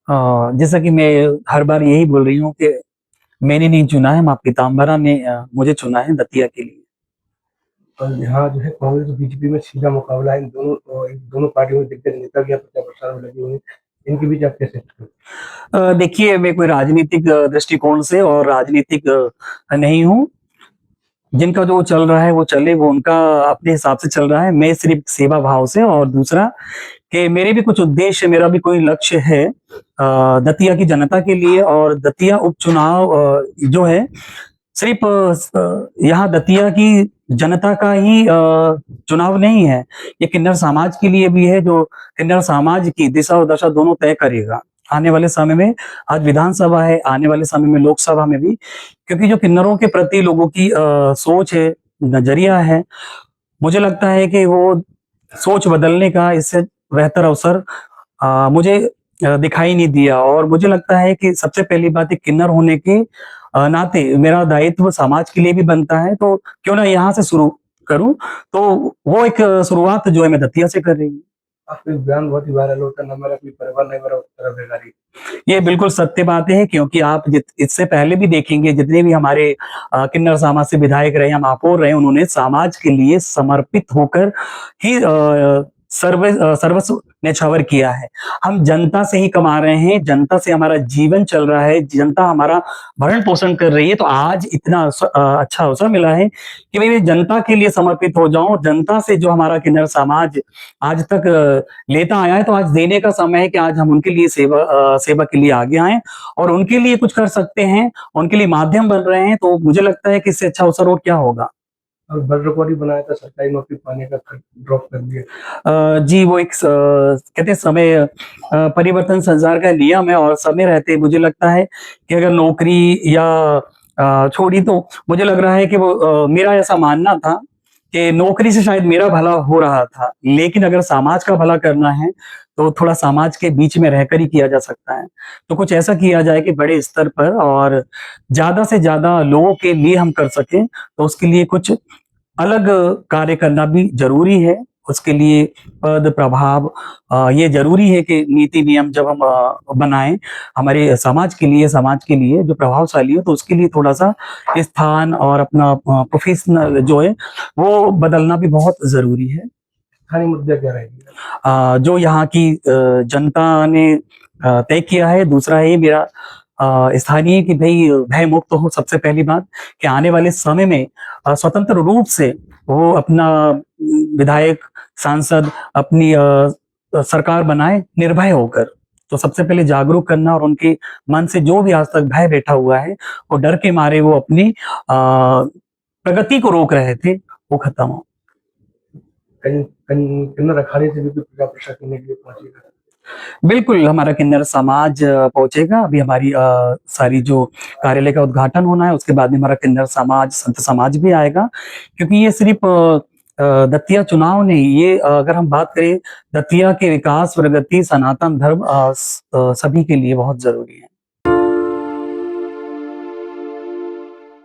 जैसा कि मैं हर बार यही बोल रही हूँ कि मैंने नहीं चुना है, माँ पीताम्बरा ने मुझे चुना है दतिया के लिए। और यहाँ जो है कांग्रेस और बीजेपी में सीधा मुकाबला है। इन दोनों पार्टियों में दिग्गज नेता भी यहाँ प्रचार प्रसार में लगे हुए हैं। इनके बीच आप कैसे देखते देखिए, मैं कोई राजनीतिक दृष्टिकोण से और राजनीतिक नहीं हूँ। जिनका जो चल रहा है वो चले, वो उनका अपने हिसाब से चल रहा है। मैं सिर्फ सेवा भाव से, और दूसरा कि मेरे भी कुछ उद्देश्य, मेरा भी कोई लक्ष्य है दतिया की जनता के लिए। और दतिया उपचुनाव जो है सिर्फ यहाँ दतिया की जनता का ही चुनाव नहीं है, ये किन्नर समाज के लिए भी है, जो किन्नर समाज की दिशा और दशा दोनों तय करेगा आने वाले समय में। आज विधानसभा है, आने वाले समय में लोकसभा में भी, क्योंकि जो किन्नरों के प्रति लोगों की सोच है, नजरिया है, मुझे लगता है कि वो सोच बदलने का इससे बेहतर अवसर मुझे दिखाई नहीं दिया। और मुझे लगता है कि सबसे पहली बात, एक किन्नर होने के नाते मेरा दायित्व समाज के लिए भी बनता है, तो क्यों ना यहाँ से शुरू करूं। तो वो एक शुरुआत जो है मैं दतिया से कर रही हूँ। हैं? आपका एक बयान बहुत ही वायरल होता है, ना मेरा कोई परिवार, नहीं मेरा उत्तराधिकारी। ये बिल्कुल सत्य बात है, क्योंकि आप इससे पहले भी देखेंगे, जितने भी हमारे किन्नर समाज से विधायक रहे, हम महापौर रहे, उन्होंने समाज के लिए समर्पित होकर ही सर्वस्व न्यौछावर किया है। हम जनता से ही कमा रहे हैं, जनता से हमारा जीवन चल रहा है, जनता हमारा भरण पोषण कर रही है। तो आज इतना अच्छा अवसर मिला है कि मैं जनता के लिए समर्पित हो जाऊं। जनता से जो हमारा किन्नर समाज आज तक लेता आया है, तो आज देने का समय है कि आज हम उनके लिए सेवा के लिए आगे आए और उनके लिए कुछ कर सकते हैं, उनके लिए माध्यम बन रहे हैं। तो मुझे लगता है कि इससे अच्छा अवसर और क्या होगा। और वर्ल्ड रिकॉर्ड ही बनाया था, सरकारी नौकरी पाने का ड्रॉप कर दिया। जी, वो एक कहते हैं समय परिवर्तन संसार का नियम है, और समय रहते मुझे लगता है कि अगर नौकरी या छोड़ी, तो मुझे लग रहा है कि वो मेरा ऐसा मानना था कि नौकरी से शायद मेरा भला हो रहा था, लेकिन अगर समाज का भला करना है तो थोड़ा समाज के बीच में रहकर ही किया जा सकता है। तो कुछ ऐसा किया जाए कि बड़े स्तर पर और ज्यादा से ज्यादा लोगों के लिए हम कर सकें, तो उसके लिए कुछ अलग कार्य करना भी ज़रूरी है। उसके लिए पद, प्रभाव ये ज़रूरी है कि नीति नियम जब हम बनाएँ हमारे समाज के लिए जो प्रभावशाली हो, तो उसके लिए थोड़ा-सा स्थान और अपना प्रोफ़ेशनल जो है, वो बदलना भी बहुत ज़रूरी है। स्थानीय मुद्दा क्या रहेगी? जो यहाँ की जनता ने तय किया है। दूसरा है मेरा स्थानीय कि भई भय मुक्त हो, सबसे पहली बात कि आने वाले समय में स्वतंत्र रूप से वो अपना विधायक, सांसद अपनी सरकार बनाए निर्भय होकर। तो सबसे पहले जागरूक करना, और उनके मन से जो भी आज तक भय बैठा हुआ है, वो डर के मारे वो अपनी प्रगति को रोक रहे थे, वो खत्म हो। कहीं कहीं किन्नर अखाड़े से भी कोई प्रचार प्रसार करने के लिए पहुंचेगा? बिल्कुल, हमारा किन्नर समाज पहुँचेगा। अभी हमारी सारी जो कार्यालय का उद्घाटन होना है, उसके बाद में हमारा किन्नर समाज, संत समाज भी आएगा। क्योंकि ये सिर्फ़ दतिया चुनाव नहीं, ये अगर हम बात करें दतिया के विकास, प्रगति, सनातन धर्म सभी के लिए बहुत ज़रूरी है।